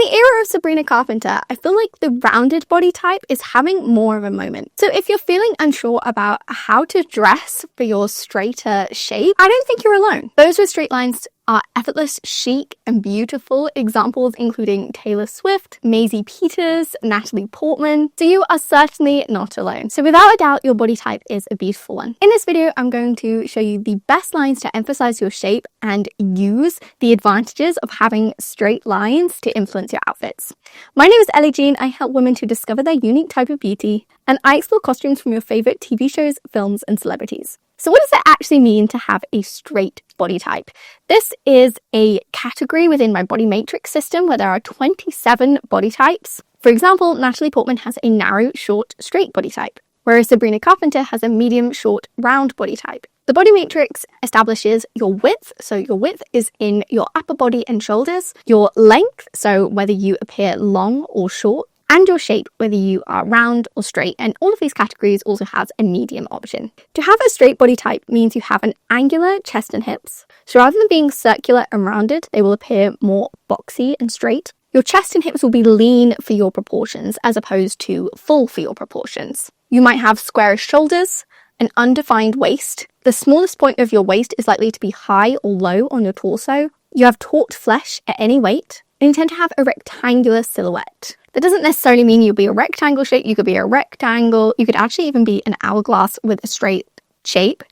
the era of Sabrina Carpenter, I feel like the rounded body type is having more of a moment. So if you're feeling unsure about how to dress for your straighter shape, I don't think you're alone. Those with straight lines are effortless, chic, and beautiful, examples including Taylor Swift, Maisie Peters, Natalie Portman. So you are certainly not alone. So without a doubt, your body type is a beautiful one. In this video, I'm going to show you the best lines to emphasize your shape and use the advantages of having straight lines to influence your outfits. My name is Ellie-Jean. I help women to discover their unique type of beauty, and I explore costumes from your favorite TV shows, films, and celebrities. So what does it actually mean to have a straight body type? This is a category within my body matrix system where there are 27 body types. For example, Natalie Portman has a narrow, short, straight body type, whereas Sabrina Carpenter has a medium, short, round body type. The body matrix establishes your width, so your width is in your upper body and shoulders, your length, so whether you appear long or short, and your shape, whether you are round or straight, and all of these categories also has a medium option. To have a straight body type means you have an angular chest and hips, so rather than being circular and rounded, they will appear more boxy and straight. Your chest and hips will be lean for your proportions as opposed to full for your proportions. You might have squarish shoulders, an undefined waist. The smallest point of your waist is likely to be high or low on your torso. You have taut flesh at any weight, and you tend to have a rectangular silhouette. That doesn't necessarily mean you'll be a rectangle shape. You could be a rectangle. You could actually even be an hourglass with a straight shape.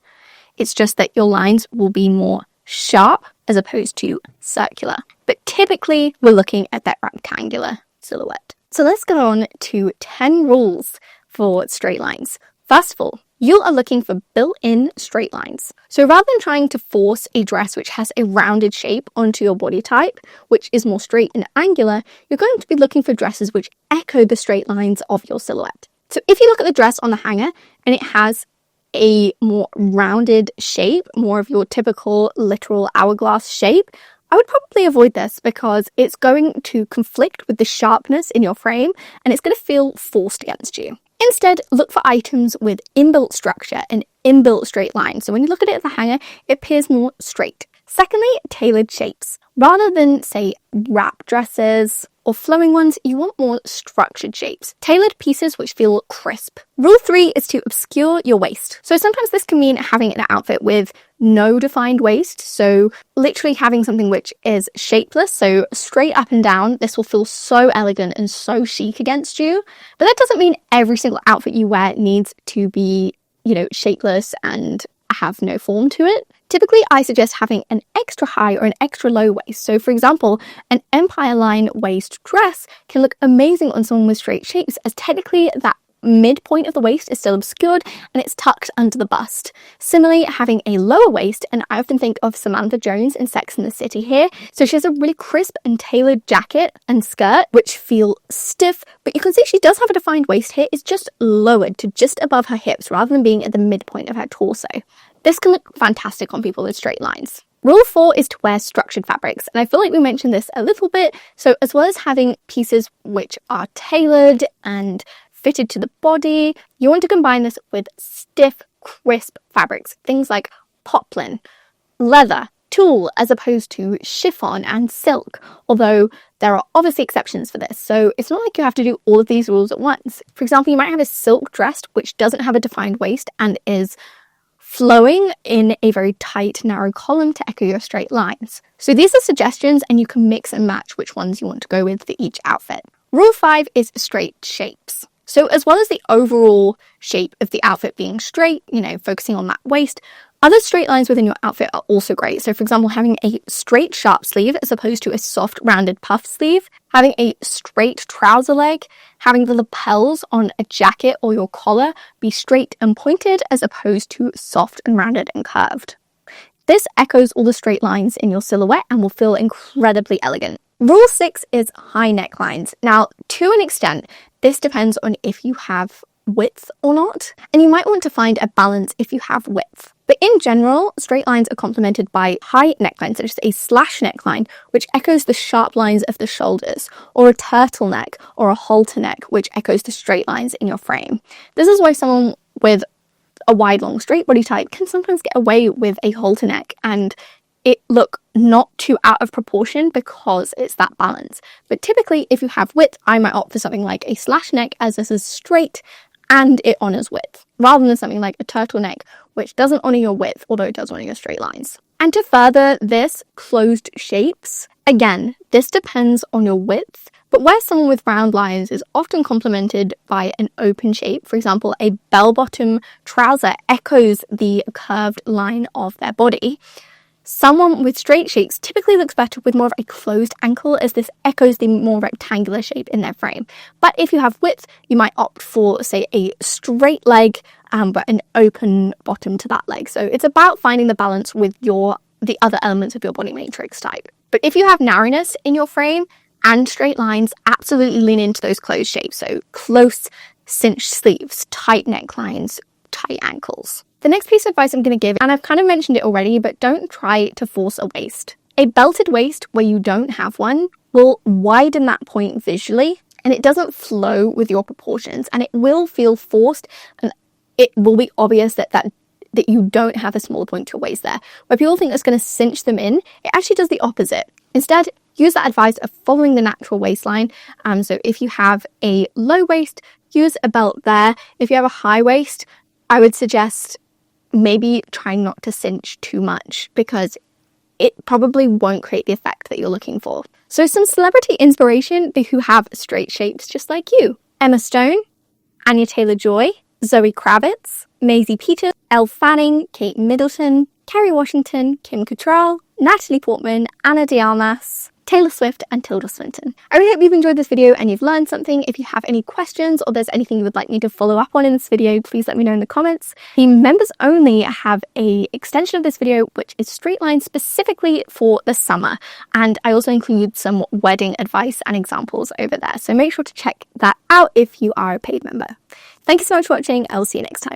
It's just that your lines will be more sharp as opposed to circular. But typically, we're looking at that rectangular silhouette. So let's go on to 10 rules for straight lines. First of all, you are looking for built-in straight lines. So rather than trying to force a dress which has a rounded shape onto your body type, which is more straight and angular, you're going to be looking for dresses which echo the straight lines of your silhouette. So if you look at the dress on the hanger and it has a more rounded shape, more of your typical literal hourglass shape, I would probably avoid this because it's going to conflict with the sharpness in your frame and it's going to feel forced against you. Instead, look for items with inbuilt structure and inbuilt straight lines. So when you look at it at the hanger, it appears more straight. Secondly, tailored shapes. Rather than, say, wrap dresses or flowing ones, you want more structured shapes. Tailored pieces which feel crisp. Rule 3 is to obscure your waist. So sometimes this can mean having an outfit with no defined waist. So literally having something which is shapeless, so straight up and down. This will feel so elegant and so chic against you. But that doesn't mean every single outfit you wear needs to be, shapeless and have no form to it. Typically, I suggest having an extra high or an extra low waist. So for example, an empire line waist dress can look amazing on someone with straight shapes, as technically that midpoint of the waist is still obscured and it's tucked under the bust. Similarly, having a lower waist, and I often think of Samantha Jones in Sex and the City here. So she has a really crisp and tailored jacket and skirt which feel stiff, but you can see she does have a defined waist here. It's just lowered to just above her hips rather than being at the midpoint of her torso. This can look fantastic on people with straight lines. Rule 4 is to wear structured fabrics, and I feel like we mentioned this a little bit. So as well as having pieces which are tailored and fitted to the body, you want to combine this with stiff, crisp fabrics. Things like poplin, leather, tulle, as opposed to chiffon and silk, although there are obviously exceptions for this. So it's not like you have to do all of these rules at once. For example, you might have a silk dress which doesn't have a defined waist and is flowing in a very tight, narrow column to echo your straight lines. So these are suggestions and you can mix and match which ones you want to go with for each outfit. Rule 5 is straight shapes. So as well as the overall shape of the outfit being straight, focusing on that waist, other straight lines within your outfit are also great. So for example, having a straight sharp sleeve as opposed to a soft rounded puff sleeve, having a straight trouser leg, having the lapels on a jacket or your collar be straight and pointed as opposed to soft and rounded and curved. This echoes all the straight lines in your silhouette and will feel incredibly elegant. Rule 6 is high necklines. Now, to an extent, this depends on if you have width or not, and you might want to find a balance if you have width. But in general, straight lines are complemented by high necklines, such as a slash neckline, which echoes the sharp lines of the shoulders, or a turtleneck or a halter neck, which echoes the straight lines in your frame. This is why someone with a wide, long, straight body type can sometimes get away with a halter neck and it look not too out of proportion because it's that balance. But typically, if you have width, I might opt for something like a slash neck, as this is straight and it honors width, rather than something like a turtleneck, which doesn't honor your width, although it does honor your straight lines. And to further this, closed shapes, again, this depends on your width, but where someone with round lines is often complemented by an open shape, for example, a bell-bottom trouser echoes the curved line of their body, someone with straight shapes typically looks better with more of a closed ankle, as this echoes the more rectangular shape in their frame. But if you have width, you might opt for, say, a straight leg, but an open bottom to that leg. So it's about finding the balance with the other elements of your body matrix type. But if you have narrowness in your frame and straight lines, absolutely lean into those closed shapes. So close cinched sleeves, tight necklines, tight ankles. The next piece of advice I'm going to give, and I've kind of mentioned it already, but don't try to force a waist. A belted waist where you don't have one will widen that point visually, and it doesn't flow with your proportions, and it will feel forced, and it will be obvious that you don't have a smaller point to your waist there. Where people think it's going to cinch them in, it actually does the opposite. Instead, use that advice of following the natural waistline. So if you have a low waist, use a belt there. If you have a high waist, I would suggest maybe try not to cinch too much, because it probably won't create the effect that you're looking for. So some celebrity inspiration who have straight shapes just like you: Emma Stone, Anya Taylor-Joy, Zoe Kravitz, Maisie Peters, Elle Fanning, Kate Middleton, Kerry Washington, Kim Cattrall, Natalie Portman, Anna de Armas, Taylor Swift, and Tilda Swinton. I really hope you've enjoyed this video and you've learned something. If you have any questions or there's anything you would like me to follow up on in this video, please let me know in the comments. The members only have an extension of this video, which is straight lines specifically for the summer. And I also include some wedding advice and examples over there. So make sure to check that out if you are a paid member. Thank you so much for watching. I'll see you next time.